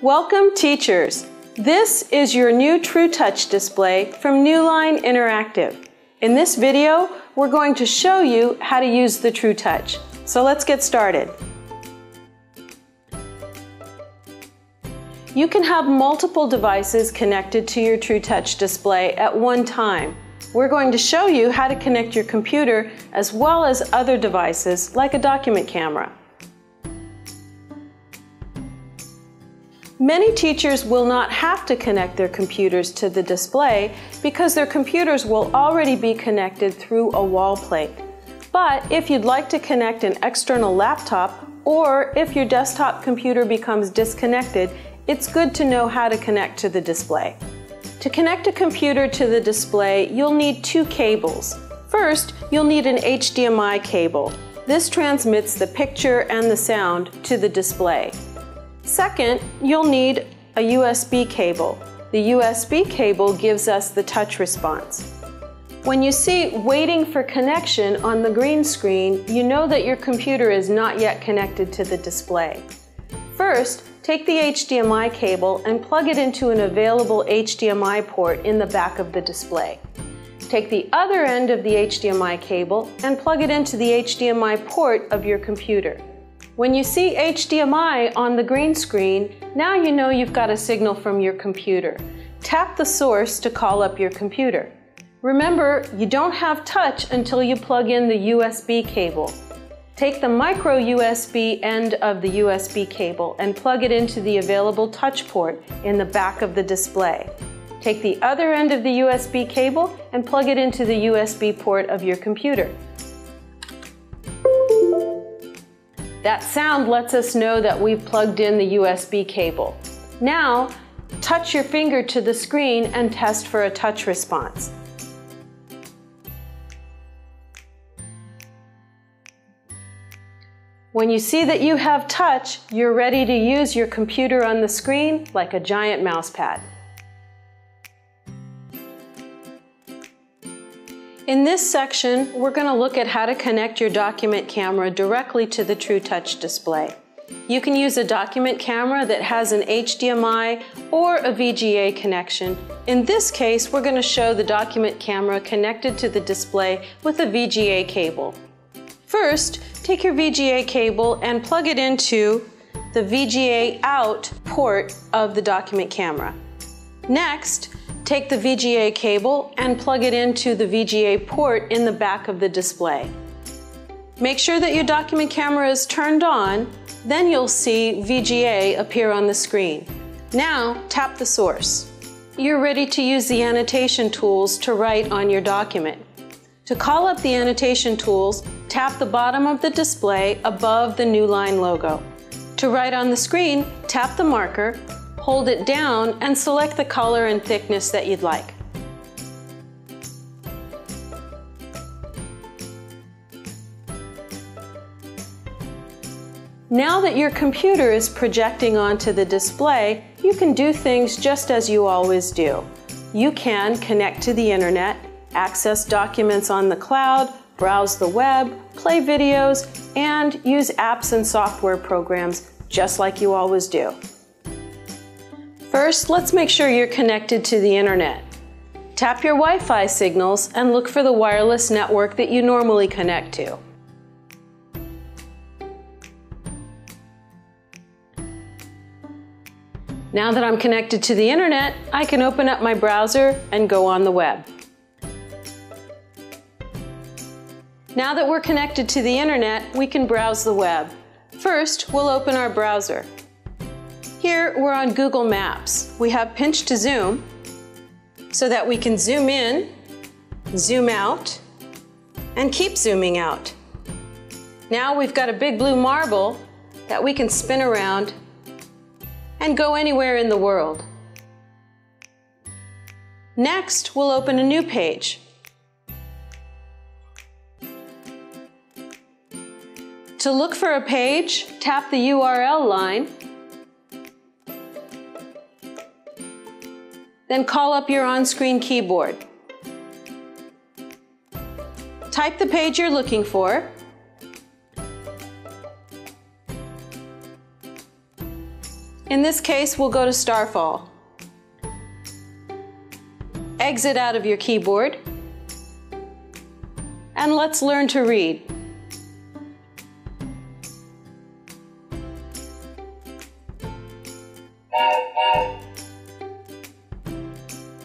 Welcome, teachers! This is your new TRUTOUCH display from Newline Interactive. In this video, we're going to show you how to use the TRUTOUCH. So let's get started. You can have multiple devices connected to your TRUTOUCH display at one time. We're going to show you how to connect your computer as well as other devices like a document camera. Many teachers will not have to connect their computers to the display because their computers will already be connected through a wall plate. But if you'd like to connect an external laptop, or if your desktop computer becomes disconnected, it's good to know how to connect to the display. To connect a computer to the display, you'll need two cables. First, you'll need an HDMI cable. This transmits the picture and the sound to the display. Second, you'll need a USB cable. The USB cable gives us the touch response. When you see waiting for connection on the green screen, you know that your computer is not yet connected to the display. First, take the HDMI cable and plug it into an available HDMI port in the back of the display. Take the other end of the HDMI cable and plug it into the HDMI port of your computer. When you see HDMI on the green screen, now you know you've got a signal from your computer. Tap the source to call up your computer. Remember, you don't have touch until you plug in the USB cable. Take the micro USB end of the USB cable and plug it into the available touch port in the back of the display. Take the other end of the USB cable and plug it into the USB port of your computer. That sound lets us know that we've plugged in the USB cable. Now, touch your finger to the screen and test for a touch response. When you see that you have touch, you're ready to use your computer on the screen like a giant mouse pad. In this section, we're going to look at how to connect your document camera directly to the TRUTOUCH display. You can use a document camera that has an HDMI or a VGA connection. In this case, we're going to show the document camera connected to the display with a VGA cable. First, take your VGA cable and plug it into the VGA out port of the document camera. Next, take the VGA cable and plug it into the VGA port in the back of the display. Make sure that your document camera is turned on, then you'll see VGA appear on the screen. Now, tap the source. You're ready to use the annotation tools to write on your document. To call up the annotation tools, tap the bottom of the display above the Newline logo. To write on the screen, tap the marker, hold it down, and select the color and thickness that you'd like. Now that your computer is projecting onto the display, you can do things just as you always do. You can connect to the internet, access documents on the cloud, browse the web, play videos, and use apps and software programs just like you always do. First, let's make sure you're connected to the internet. Tap your Wi-Fi signals and look for the wireless network that you normally connect to. Now that I'm connected to the internet, I can open up my browser and go on the web. Now that we're connected to the internet, we can browse the web. First, we'll open our browser. Here we're on Google Maps. We have pinch to zoom so that we can zoom in, zoom out, and keep zooming out. Now we've got a big blue marble that we can spin around and go anywhere in the world. Next, we'll open a new page. To look for a page, tap the URL line, then call up your on-screen keyboard. Type the page you're looking for, In this case, we'll go to Starfall. Exit out of your keyboard, and let's learn to read.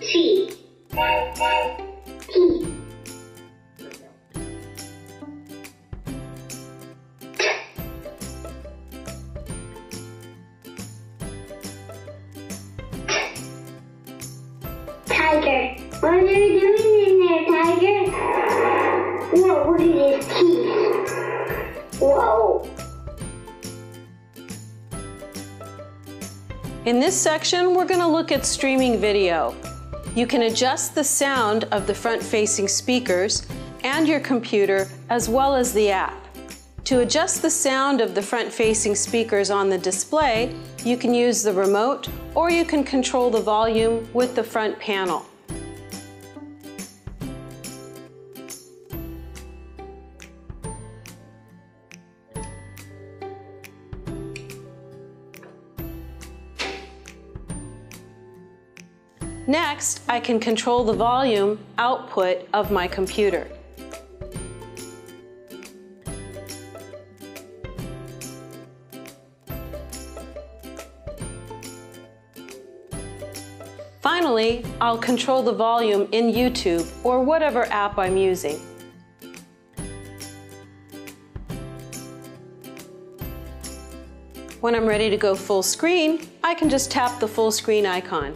C. T. Tiger. What are you doing in there, Tiger? Whoa, look at his teeth. Whoa. In this section, we're going to look at streaming video. You can adjust the sound of the front-facing speakers and your computer as well as the app. To adjust the sound of the front-facing speakers on the display, you can use the remote or you can control the volume with the front panel. Next, I can control the volume output of my computer. Finally, I'll control the volume in YouTube or whatever app I'm using. When I'm ready to go full screen, I can just tap the full screen icon.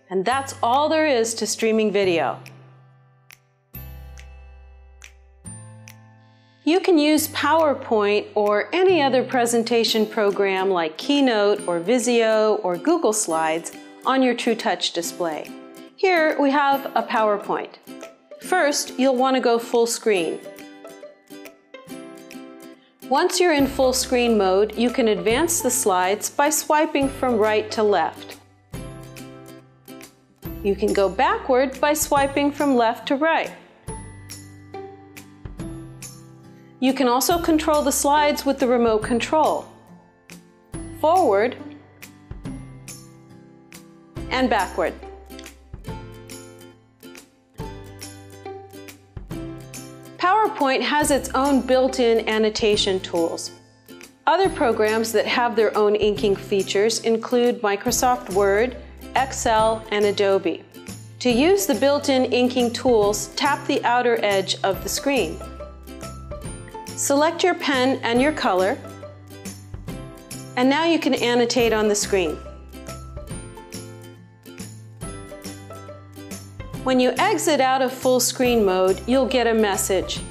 And that's all there is to streaming video. You can use PowerPoint or any other presentation program like Keynote or Visio or Google Slides on your TrueTouch display. Here we have a PowerPoint. First, you'll want to go full screen. Once you're in full screen mode, you can advance the slides by swiping from right to left. You can go backward by swiping from left to right. You can also control the slides with the remote control. Forward and backward. PowerPoint has its own built-in annotation tools. Other programs that have their own inking features include Microsoft Word, Excel, and Adobe. To use the built-in inking tools, tap the outer edge of the screen. Select your pen and your color, and now you can annotate on the screen. When you exit out of full screen mode, you'll get a message.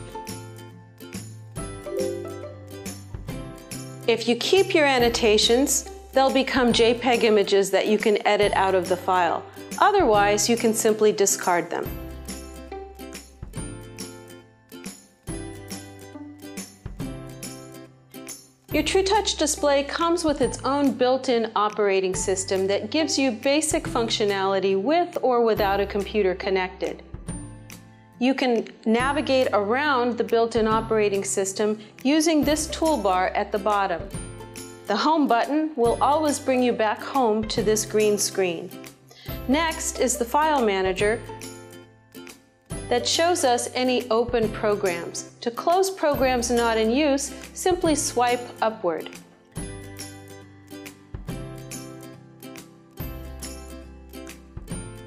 If you keep your annotations, they'll become JPEG images that you can edit out of the file. Otherwise, you can simply discard them. Your TrueTouch display comes with its own built-in operating system that gives you basic functionality with or without a computer connected. You can navigate around the built-in operating system using this toolbar at the bottom. The Home button will always bring you back home to this green screen. Next is the File Manager that shows us any open programs. To close programs not in use, simply swipe upward.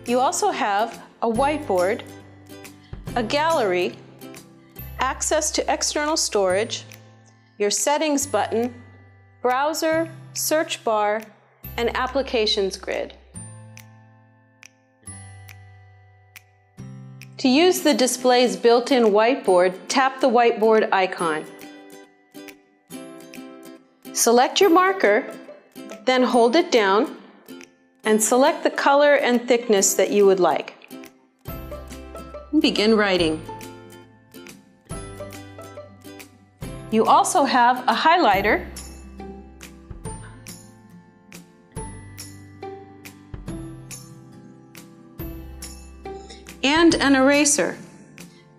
You also have a whiteboard, a gallery, access to external storage, your settings button, browser, search bar, and applications grid. To use the display's built-in whiteboard, tap the whiteboard icon. Select your marker, then hold it down, and select the color and thickness that you would like. Begin writing. You also have a highlighter and an eraser.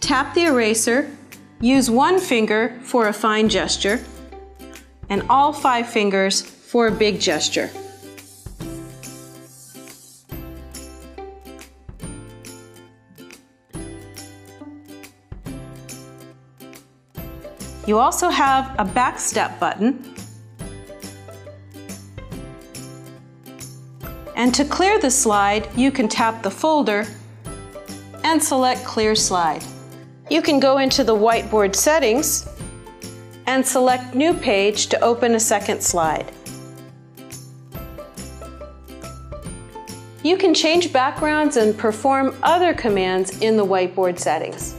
Tap the eraser, Use one finger for a fine gesture and all 5 fingers for a big gesture. You also have a back step button. And to clear the slide, you can tap the folder and select Clear Slide. You can go into the whiteboard settings and select New Page to open a second slide. You can change backgrounds and perform other commands in the whiteboard settings.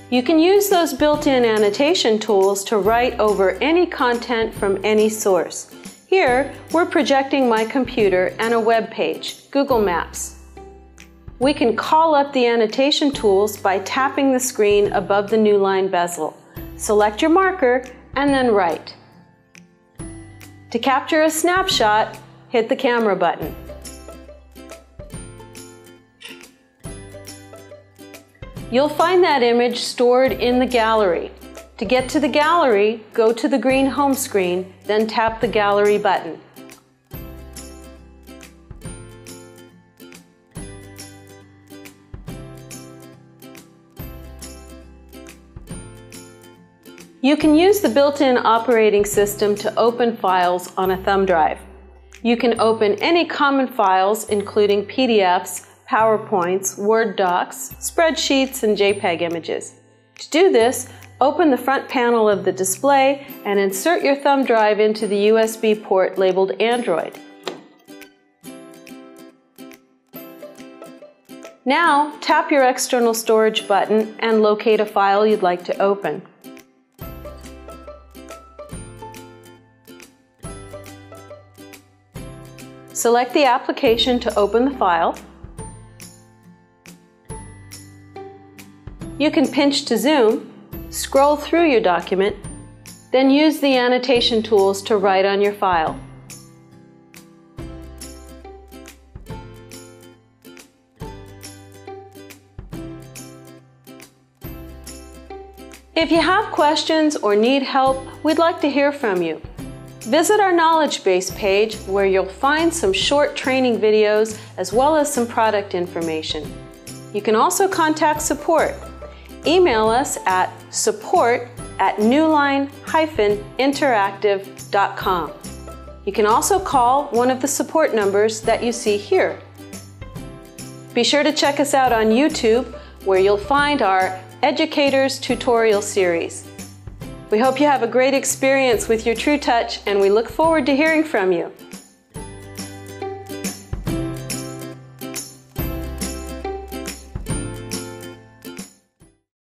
You can use those built-in annotation tools to write over any content from any source. Here, we're projecting my computer and a web page, Google Maps. We can call up the annotation tools by tapping the screen above the newline bezel. Select your marker and then write. To capture a snapshot, hit the camera button. You'll find that image stored in the gallery. To get to the gallery, go to the green home screen, then tap the gallery button. You can use the built-in operating system to open files on a thumb drive. You can open any common files, including PDFs, PowerPoints, Word docs, spreadsheets, and JPEG images. To do this, open the front panel of the display and insert your thumb drive into the USB port labeled Android. Now, tap your external storage button and locate a file you'd like to open. Select the application to open the file. You can pinch to zoom, scroll through your document, then use the annotation tools to write on your file. If you have questions or need help, we'd like to hear from you. Visit our knowledge base page where you'll find some short training videos as well as some product information. You can also contact support. Email us at support@newline-interactive.com. You can also call one of the support numbers that you see here. Be sure to check us out on YouTube, where you'll find our Educators Tutorial Series. We hope you have a great experience with your TruTouch, and we look forward to hearing from you.